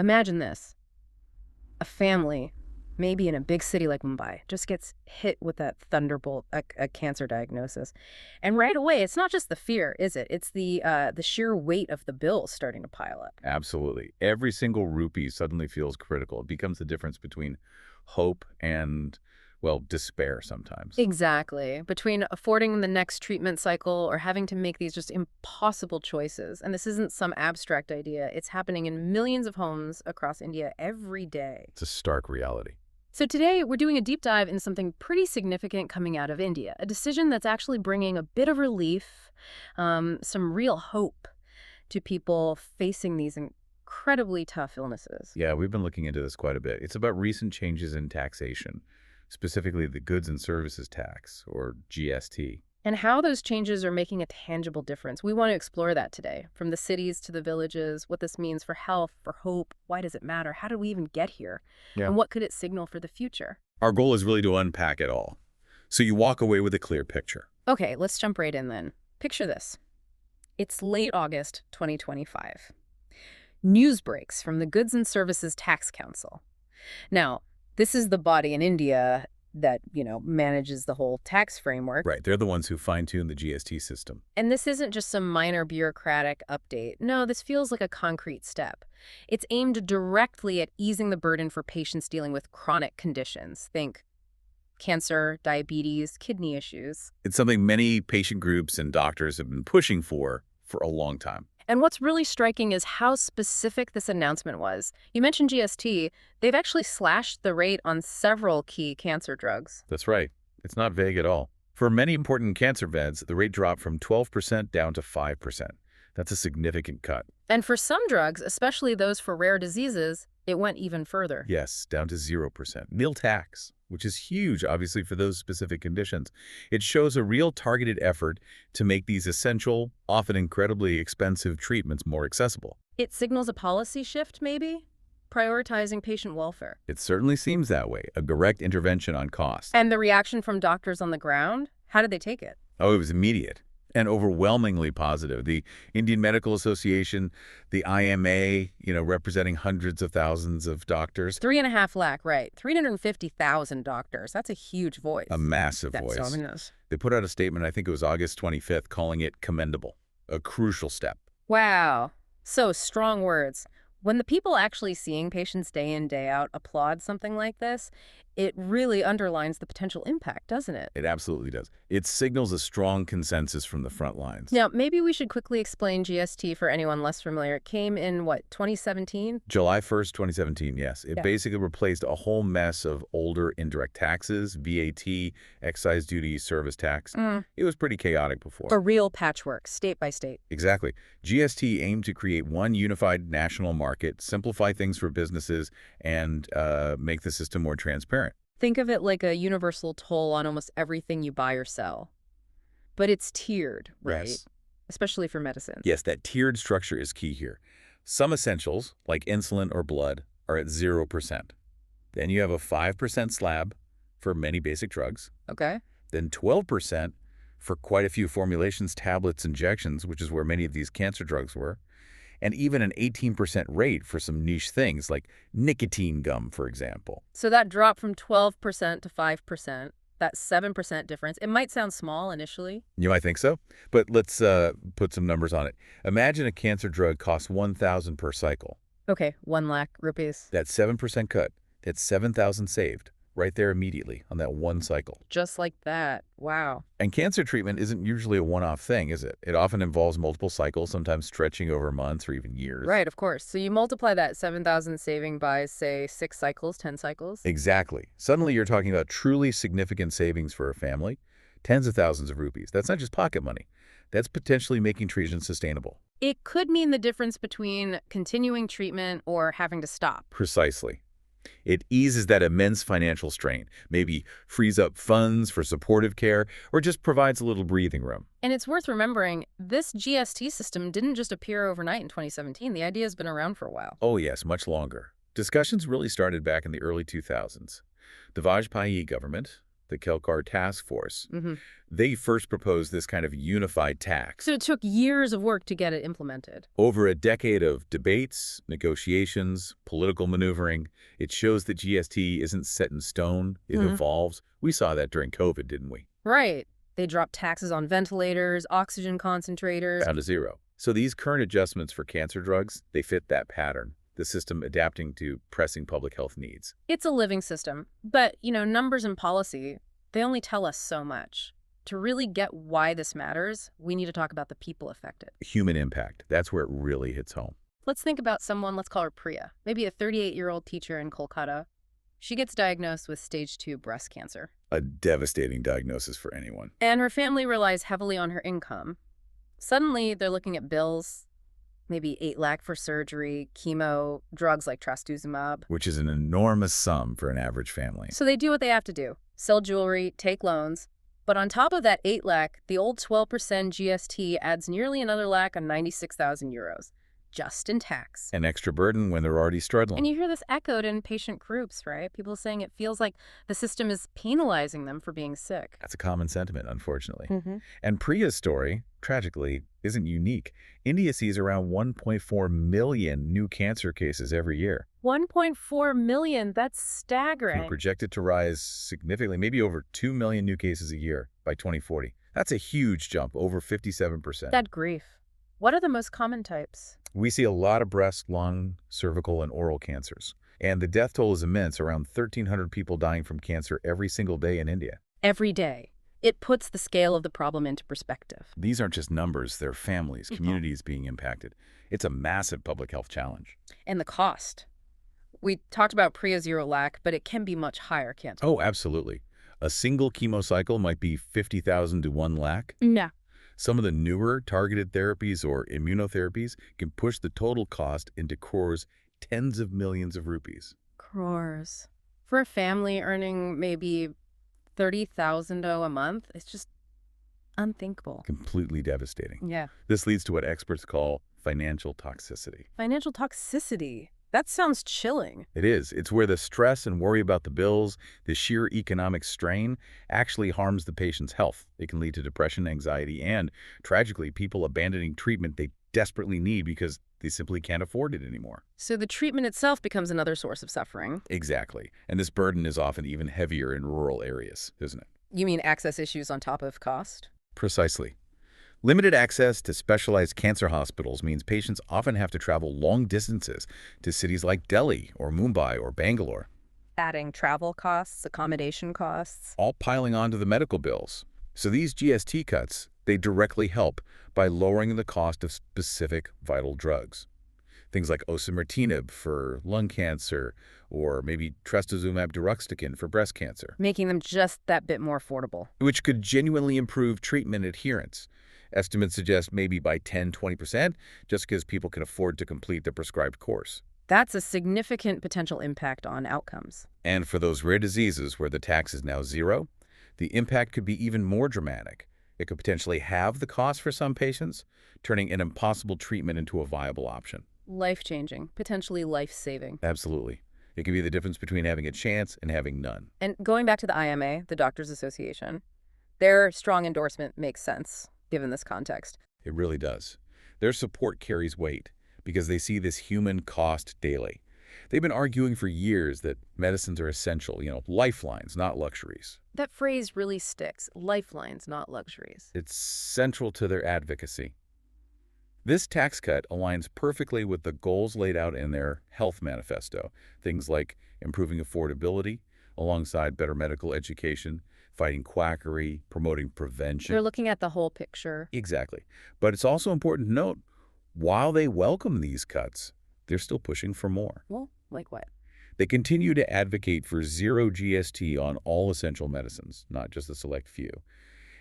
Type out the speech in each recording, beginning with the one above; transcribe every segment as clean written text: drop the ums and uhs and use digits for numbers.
Imagine this. A family, maybe in a big city like Mumbai, just gets hit with that thunderbolt, a cancer diagnosis. And right away, it's not just the fear, is it? It's the sheer weight of the bill starting to pile up. Absolutely. Every single rupee suddenly feels critical. It becomes the difference between hope and, well, despair sometimes. Exactly. Between affording the next treatment cycle or having to make these just impossible choices. And this isn't some abstract idea. It's happening in millions of homes across India every day. It's a stark reality. So today, we're doing a deep dive into something pretty significant coming out of India, a decision that's actually bringing a bit of relief, some real hope to people facing these incredibly tough illnesses. Yeah, we've been looking into this quite a bit. It's about recent changes in taxation, specifically the goods and services tax, or GST. And how those changes are making a tangible difference. We want to explore that today, from the cities to the villages, what this means for health, for hope, why does it matter, how did we even get here, Yeah. and what could it signal for the future? Our goal is really to unpack it all, so you walk away with a clear picture. Okay, let's jump right in then. Picture this. It's late August 2025. News breaks from the Goods and Services Tax Council. Now, this is the body in India that, manages the whole tax framework. Right, they're the ones who fine-tune the GST system. And this isn't just some minor bureaucratic update. No, this feels like a concrete step. It's aimed directly at easing the burden for patients dealing with chronic conditions. Think cancer, diabetes, kidney issues. It's something many patient groups and doctors have been pushing for a long time. And what's really striking is how specific this announcement was. You mentioned GST. They've actually slashed the rate on several key cancer drugs. That's right. It's not vague at all. For many important cancer meds, the rate dropped from 12% down to 5%. That's a significant cut. And for some drugs, especially those for rare diseases, it went even further. Yes, down to 0%. Nil tax, which is huge, obviously, for those specific conditions. It shows a real targeted effort to make these essential, often incredibly expensive treatments more accessible. It signals a policy shift, maybe? Prioritizing patient welfare. It certainly seems that way, a direct intervention on cost. And the reaction from doctors on the ground? How did they take it? Oh, it was immediate and overwhelmingly positive. The Indian Medical Association, the IMA, representing hundreds of thousands of doctors. 3.5 lakh, right. 350,000 doctors. That's a huge voice. A massive voice. That's ominous. They put out a statement, I think it was August 25th, calling it commendable, a crucial step. Wow. So strong words. When the people actually seeing patients day in, day out applaud something like this, it really underlines the potential impact, doesn't it? It absolutely does. It signals a strong consensus from the front lines. Now, maybe we should quickly explain GST for anyone less familiar. It came in, 2017? July 1st, 2017, yes. It basically replaced a whole mess of older indirect taxes, VAT, excise duty, service tax. It was pretty chaotic before. A real patchwork, state by state. Exactly. GST aimed to create one unified national market, simplify things for businesses, and make the system more transparent. Think of it like a universal toll on almost everything you buy or sell. But it's tiered, right? Yes. Especially for medicines. Yes, that tiered structure is key here. Some essentials, like insulin or blood, are at 0%. Then you have a 5% slab for many basic drugs. Okay. Then 12% for quite a few formulations, tablets, injections, which is where many of these cancer drugs were. And even an 18% rate for some niche things like nicotine gum, for example. So that drop from 12% to 5%, that 7% difference, it might sound small initially. You might think so, but let's put some numbers on it. Imagine a cancer drug costs $1,000 per cycle. Okay, 1 lakh rupees. That 7% cut, that's $7,000 saved right there immediately on that one cycle. Just like that. Wow. And cancer treatment isn't usually a one-off thing, is it? It often involves multiple cycles, sometimes stretching over months or even years. Right, of course. So you multiply that 7,000 saving by, say, 6 cycles, 10 cycles? Exactly. Suddenly you're talking about truly significant savings for a family. Tens of thousands of rupees. That's not just pocket money. That's potentially making treatment sustainable. It could mean the difference between continuing treatment or having to stop. Precisely. It eases that immense financial strain, maybe frees up funds for supportive care, or just provides a little breathing room. And it's worth remembering, this GST system didn't just appear overnight in 2017. The idea has been around for a while. Oh yes, much longer. Discussions really started back in the early 2000s. The Vajpayee government, the Kelkar Task Force. Hmm. They first proposed this kind of unified tax. So it took years of work to get it implemented. Over a decade of debates, negotiations, political maneuvering, it shows that GST isn't set in stone. It evolves. We saw that during COVID, didn't we? Right. They dropped taxes on ventilators, oxygen concentrators. Down to zero. So these current adjustments for cancer drugs, they fit that pattern, the system adapting to pressing public health needs. It's a living system. But, numbers and policy, they only tell us so much. To really get why this matters, we need to talk about the people affected. Human impact, that's where it really hits home. Let's think about someone, let's call her Priya, maybe a 38-year-old teacher in Kolkata. She gets diagnosed with stage 2 breast cancer. A devastating diagnosis for anyone. And her family relies heavily on her income. Suddenly, they're looking at bills, maybe 8 lakh for surgery, chemo, drugs like trastuzumab. Which is an enormous sum for an average family. So they do what they have to do. Sell jewelry, take loans. But on top of that 8 lakh, the old 12% GST adds nearly another lakh on 96,000 euros, just in tax. An extra burden when they're already struggling. And you hear this echoed in patient groups, right? People saying it feels like the system is penalizing them for being sick. That's a common sentiment, unfortunately. Mm-hmm. And Priya's story, tragically, isn't unique. India sees around 1.4 million new cancer cases every year. 1.4 million, that's staggering. Projected to rise significantly, maybe over 2 million new cases a year by 2040. That's a huge jump, over 57%. That grief. What are the most common types? We see a lot of breast, lung, cervical, and oral cancers. And the death toll is immense, around 1,300 people dying from cancer every single day in India. Every day. It puts the scale of the problem into perspective. These aren't just numbers, they're families, communities being impacted. It's a massive public health challenge. And the cost. We talked about Priya 0 lakh, but it can be much higher, can't it? Oh, absolutely. A single chemo cycle might be 50,000 to 1 lakh. Yeah. Some of the newer targeted therapies or immunotherapies can push the total cost into crores, tens of millions of rupees. Crores. For a family earning maybe 30,000 a month, it's just unthinkable. Completely devastating. Yeah. This leads to what experts call financial toxicity. Financial toxicity. That sounds chilling. It is. It's where the stress and worry about the bills, the sheer economic strain, actually harms the patient's health. It can lead to depression, anxiety, and, tragically, people abandoning treatment they desperately need because they simply can't afford it anymore. So the treatment itself becomes another source of suffering. Exactly. And this burden is often even heavier in rural areas, isn't it? You mean access issues on top of cost? Precisely. Limited access to specialized cancer hospitals means patients often have to travel long distances to cities like Delhi or Mumbai or Bangalore. Adding travel costs, accommodation costs. All piling onto the medical bills. So these GST cuts, they directly help by lowering the cost of specific vital drugs. Things like osimertinib for lung cancer or maybe trastuzumab deruxtecan for breast cancer. Making them just that bit more affordable. Which could genuinely improve treatment adherence. Estimates suggest maybe by 10–20%, just because people can afford to complete the prescribed course. That's a significant potential impact on outcomes. And for those rare diseases where the tax is now zero, the impact could be even more dramatic. It could potentially halve the cost for some patients, turning an impossible treatment into a viable option. Life-changing, potentially life-saving. Absolutely. It could be the difference between having a chance and having none. And going back to the IMA, the Doctors Association, their strong endorsement makes sense, given this context. It really does. Their support carries weight because they see this human cost daily. They've been arguing for years that medicines are essential, lifelines, not luxuries. That phrase really sticks. Lifelines, not luxuries. It's central to their advocacy. This tax cut aligns perfectly with the goals laid out in their health manifesto, things like improving affordability, alongside better medical education, fighting quackery, promoting prevention. They're looking at the whole picture. Exactly. But it's also important to note, while they welcome these cuts, they're still pushing for more. Well, like what? They continue to advocate for zero GST on all essential medicines, not just a select few.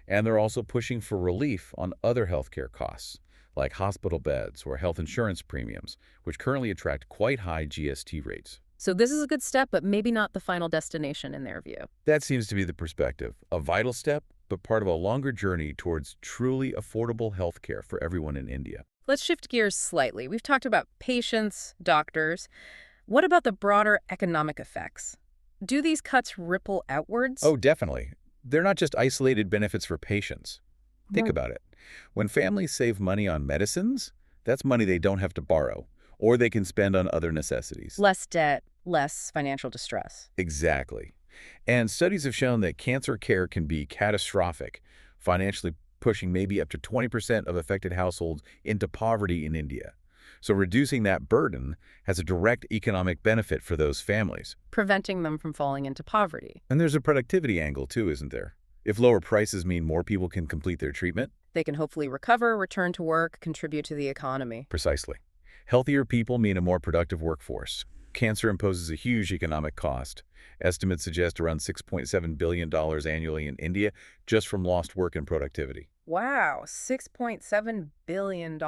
And they're also pushing for relief on other healthcare costs, like hospital beds or health insurance premiums, which currently attract quite high GST rates. So this is a good step, but maybe not the final destination in their view. That seems to be the perspective. A vital step, but part of a longer journey towards truly affordable healthcare for everyone in India. Let's shift gears slightly. We've talked about patients, doctors. What about the broader economic effects? do these cuts ripple outwards? Oh, definitely. They're not just isolated benefits for patients. Think Right. about it. When families save money on medicines, that's money they don't have to borrow, or they can spend on other necessities. Less debt, less financial distress. Exactly. And studies have shown that cancer care can be catastrophic, financially pushing maybe up to 20% of affected households into poverty in India. So reducing that burden has a direct economic benefit for those families. Preventing them from falling into poverty. And there's a productivity angle too, isn't there? If lower prices mean more people can complete their treatment, They can hopefully recover, return to work, contribute to the economy. precisely. Healthier people mean a more productive workforce. Cancer imposes a huge economic cost. Estimates suggest around $6.7 billion annually in India just from lost work and productivity. Wow, $6.7 billion.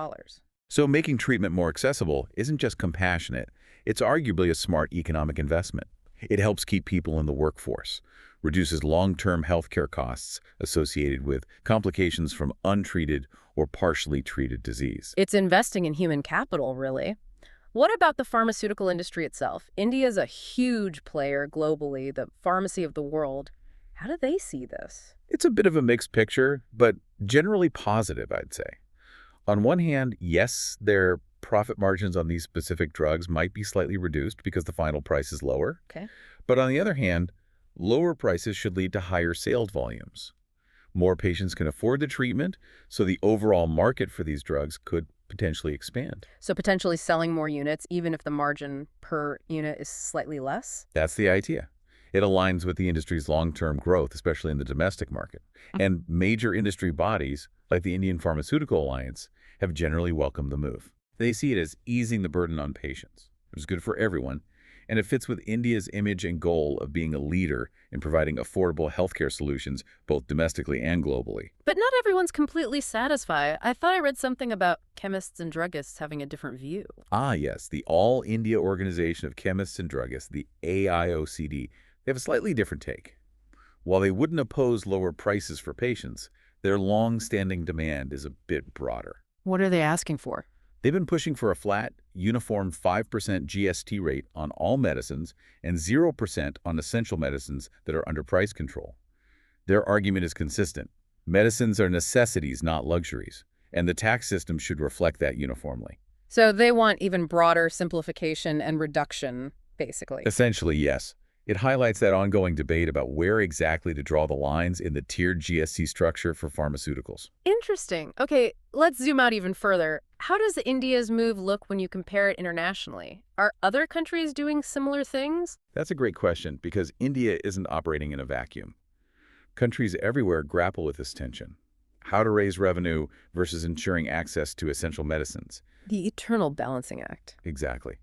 So making treatment more accessible isn't just compassionate, it's arguably a smart economic investment. It helps keep people in the workforce, reduces long-term healthcare costs associated with complications from untreated or partially treated disease. It's investing in human capital, really. What about the pharmaceutical industry itself? India is a huge player globally, the pharmacy of the world. How do they see this? It's a bit of a mixed picture, but generally positive, I'd say. On one hand, yes, their profit margins on these specific drugs might be slightly reduced because the final price is lower. Okay. But on the other hand, lower prices should lead to higher sales volumes. More patients can afford the treatment, so the overall market for these drugs could potentially expand. So potentially selling more units, even if the margin per unit is slightly less? That's the idea. It aligns with the industry's long-term growth, especially in the domestic market. And major industry bodies, like the Indian Pharmaceutical Alliance, have generally welcomed the move. They see it as easing the burden on patients, which is good for everyone, and it fits with India's image and goal of being a leader in providing affordable healthcare solutions both domestically and globally. But not everyone's completely satisfied. I thought I read something about chemists and druggists having a different view. Ah, yes, the All India Organization of Chemists and Druggists, the AIOCD, they have a slightly different take. While they wouldn't oppose lower prices for patients, their long-standing demand is a bit broader. What are they asking for? They've been pushing for a flat, uniform 5% GST rate on all medicines and 0% on essential medicines that are under price control. Their argument is consistent. Medicines are necessities, not luxuries, and the tax system should reflect that uniformly. So they want even broader simplification and reduction, basically. Essentially, yes. It highlights that ongoing debate about where exactly to draw the lines in the tiered GST structure for pharmaceuticals. Interesting. Okay, let's zoom out even further. How does India's move look when you compare it internationally? Are other countries doing similar things? That's a great question because India isn't operating in a vacuum. Countries everywhere grapple with this tension. How to raise revenue versus ensuring access to essential medicines. The eternal balancing act. Exactly.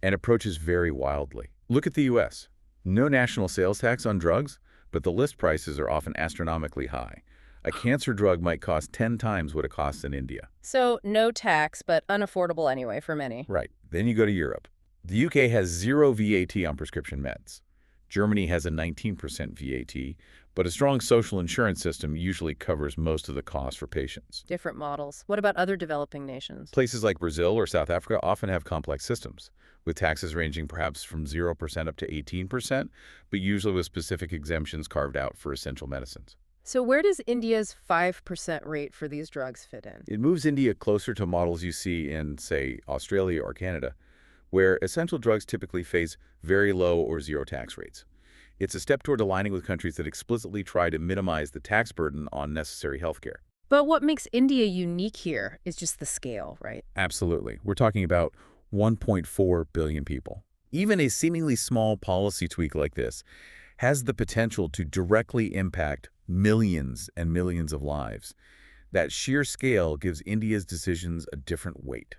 And approaches vary wildly. Look at the U.S. No national sales tax on drugs, but the list prices are often astronomically high. A cancer drug might cost 10 times what it costs in India. So no tax, but unaffordable anyway for many. Right. Then you go to Europe. The UK has 0 VAT on prescription meds. Germany has a 19% VAT, but a strong social insurance system usually covers most of the cost for patients. Different models. What about other developing nations? Places like Brazil or South Africa often have complex systems, with taxes ranging perhaps from 0% up to 18%, but usually with specific exemptions carved out for essential medicines. So where does India's 5% rate for these drugs fit in? It moves India closer to models you see in, say, Australia or Canada, where essential drugs typically face very low or zero tax rates. It's a step toward aligning with countries that explicitly try to minimize the tax burden on necessary healthcare. But what makes India unique here is just the scale, right? Absolutely. We're talking about 1.4 billion people. Even a seemingly small policy tweak like this has the potential to directly impact millions and millions of lives. That sheer scale gives India's decisions a different weight.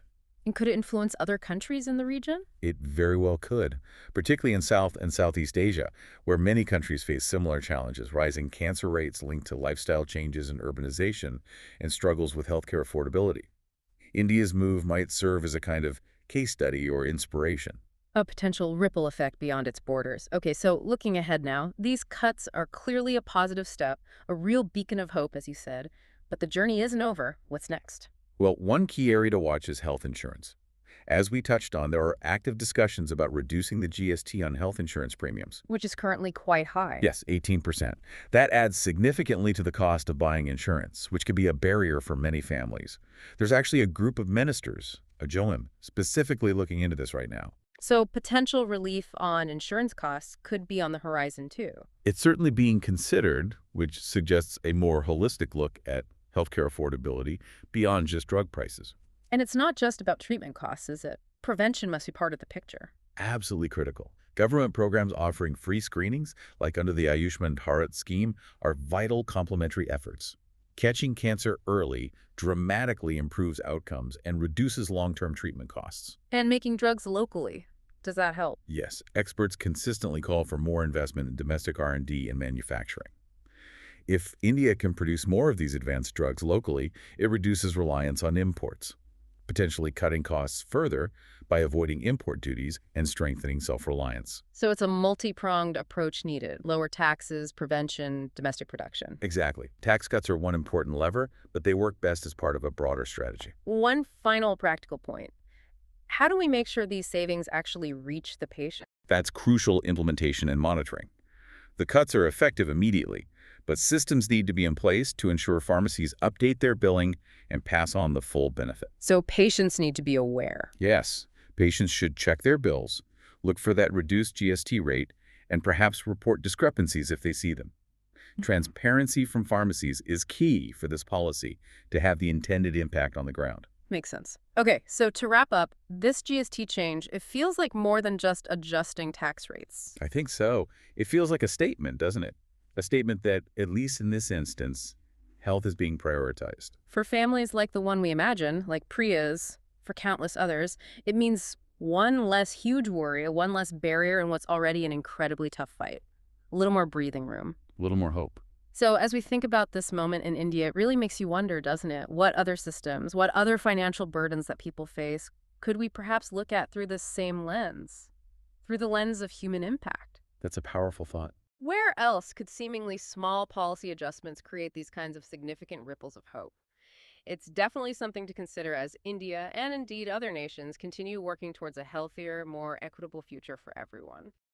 And could it influence other countries in the region? It very well could, particularly in South and Southeast Asia, where many countries face similar challenges, rising cancer rates linked to lifestyle changes and urbanization, and struggles with healthcare affordability. India's move might serve as a kind of case study or inspiration. A potential ripple effect beyond its borders. Okay, so looking ahead now, these cuts are clearly a positive step, a real beacon of hope, as you said. But the journey isn't over. What's next? Well, one key area to watch is health insurance. As we touched on, there are active discussions about reducing the GST on health insurance premiums. Which is currently quite high. Yes, 18%. That adds significantly to the cost of buying insurance, which can be a barrier for many families. There's actually a group of ministers, a JOIM, specifically looking into this right now. So potential relief on insurance costs could be on the horizon too. It's certainly being considered, which suggests a more holistic look at healthcare affordability beyond just drug prices. And it's not just about treatment costs, is it? Prevention must be part of the picture. Absolutely critical. Government programs offering free screenings, like under the Ayushman Bharat scheme, are vital complementary efforts. Catching cancer early dramatically improves outcomes and reduces long-term treatment costs. And making drugs locally. Does that help? Yes, experts consistently call for more investment in domestic R&D and manufacturing. If India can produce more of these advanced drugs locally, it reduces reliance on imports, potentially cutting costs further by avoiding import duties and strengthening self-reliance. So it's a multi-pronged approach needed. Lower taxes, prevention, domestic production. Exactly. Tax cuts are one important lever, but they work best as part of a broader strategy. One final practical point. How do we make sure these savings actually reach the patient? That's crucial implementation and monitoring. The cuts are effective immediately, but systems need to be in place to ensure pharmacies update their billing and pass on the full benefit. So patients need to be aware. Yes, patients should check their bills, look for that reduced GST rate, and perhaps report discrepancies if they see them. Transparency from pharmacies is key for this policy to have the intended impact on the ground. Makes sense. Okay, so to wrap up, this GST change, it feels like more than just adjusting tax rates. I think so. It feels like a statement, doesn't it? A statement that, at least in this instance, health is being prioritized. For families like the one we imagine, like Priya's, for countless others, it means one less huge worry, one less barrier in what's already an incredibly tough fight. A little more breathing room. A little more hope. So as we think about this moment in India, it really makes you wonder, doesn't it? What other systems, what other financial burdens that people face could we perhaps look at through this same lens? Through the lens of human impact? That's a powerful thought. Where else could seemingly small policy adjustments create these kinds of significant ripples of hope? It's definitely something to consider as India, and indeed other nations, continue working towards a healthier, more equitable future for everyone.